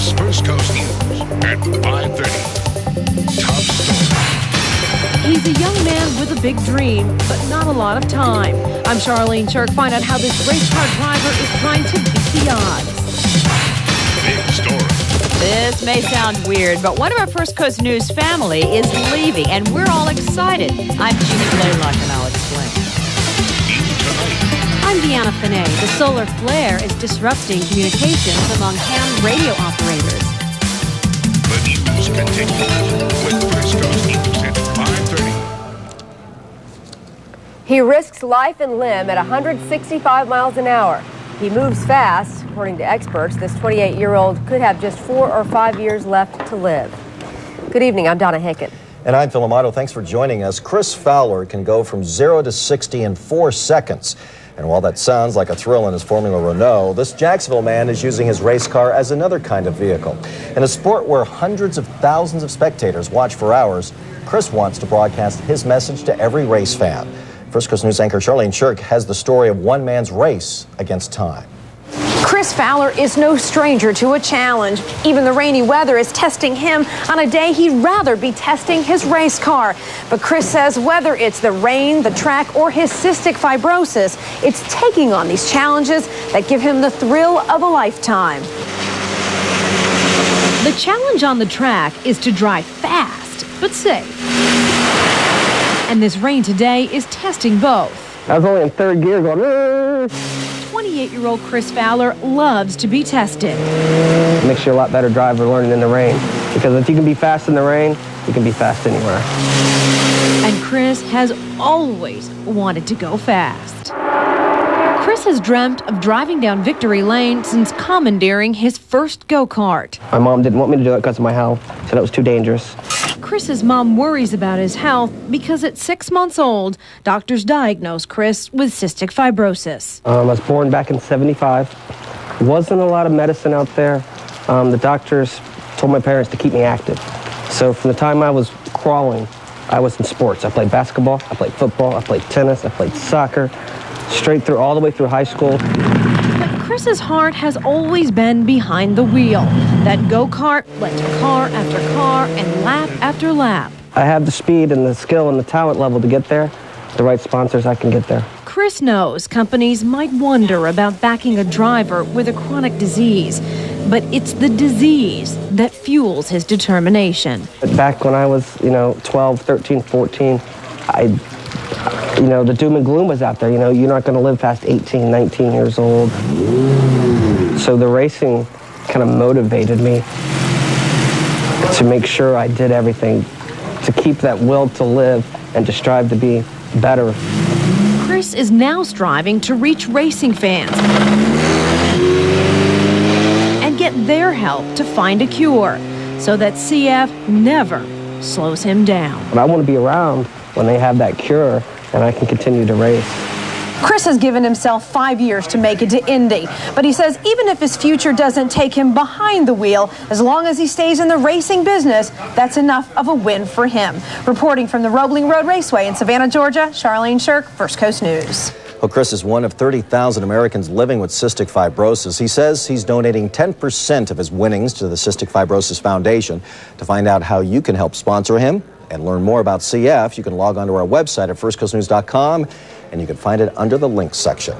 This First Coast News at 5:30. Top story. He's a young man with a big dream, but not a lot of time. I'm Charlene Shirk. Find out how this race car driver is trying to beat the odds. Big story. This may sound weird, but one of our First Coast News family is leaving, and we're all excited. I'm Jeannie Blaylock, and I'll explain. I'm Deanna Finney. The solar flare is disrupting communications among ham radio operators. The news continues with First Coast News at 5:30. He risks life and limb at 165 miles an hour. He moves fast. According to experts, this 28-year-old could have just 4 or 5 years left to live. Good evening. I'm Donna Hicken. And I'm Phil Amato. Thanks for joining us. Chris Fowler can go from 0 to 60 in 4 seconds. And while that sounds like a thrill in his Formula Renault, this Jacksonville man is using his race car as another kind of vehicle. In a sport where hundreds of thousands of spectators watch for hours, Chris wants to broadcast his message to every race fan. First Coast News anchor Charlene Shirk has the story of one man's race against time. Chris Fowler is no stranger to a challenge. Even the rainy weather is testing him on a day he'd rather be testing his race car. But Chris says whether it's the rain, the track, or his cystic fibrosis, it's taking on these challenges that give him the thrill of a lifetime. The challenge on the track is to drive fast, but safe. And this rain today is testing both. I was only in third gear going, 28-year-old Chris Fowler loves to be tested. It makes you a lot better driver learning in the rain. Because if you can be fast in the rain, you can be fast anywhere. And Chris has always wanted to go fast. Chris has dreamt of driving down Victory Lane since commandeering his first go-kart. My mom didn't want me to do it because of my health, said it was too dangerous. Chris's mom worries about his health because at 6 months old, doctors diagnosed Chris with cystic fibrosis. I was born back in '75. Wasn't a lot of medicine out there. The doctors told my parents to keep me active. So from the time I was crawling, I was in sports. I played basketball, I played football, I played tennis, I played soccer, straight through all the way through high school. But Chris's heart has always been behind the wheel. That go-kart led to car after car and lap after lap. I have the speed and the skill and the talent level to get there. The right sponsors, I can get there. Chris knows companies might wonder about backing a driver with a chronic disease, but it's the disease that fuels his determination. Back when I was, 12, 13, 14, the doom and gloom was out there. You're not going to live past 18, 19 years old. So the racing kind of motivated me to make sure I did everything to keep that will to live and to strive to be better. Chris is now striving to reach racing fans and get their help to find a cure so that CF never slows him down. But I want to be around when they have that cure and I can continue to race. Chris has given himself 5 years to make it to Indy, but he says even if his future doesn't take him behind the wheel, as long as he stays in the racing business, that's enough of a win for him. Reporting from the Roebling Road Raceway in Savannah, Georgia, Charlene Shirk, First Coast News. Well, Chris is one of 30,000 Americans living with cystic fibrosis. He says he's donating 10% of his winnings to the Cystic Fibrosis Foundation. To find out how you can help sponsor him and learn more about CF, you can log on to our website at firstcoastnews.com, and you can find it under the links section.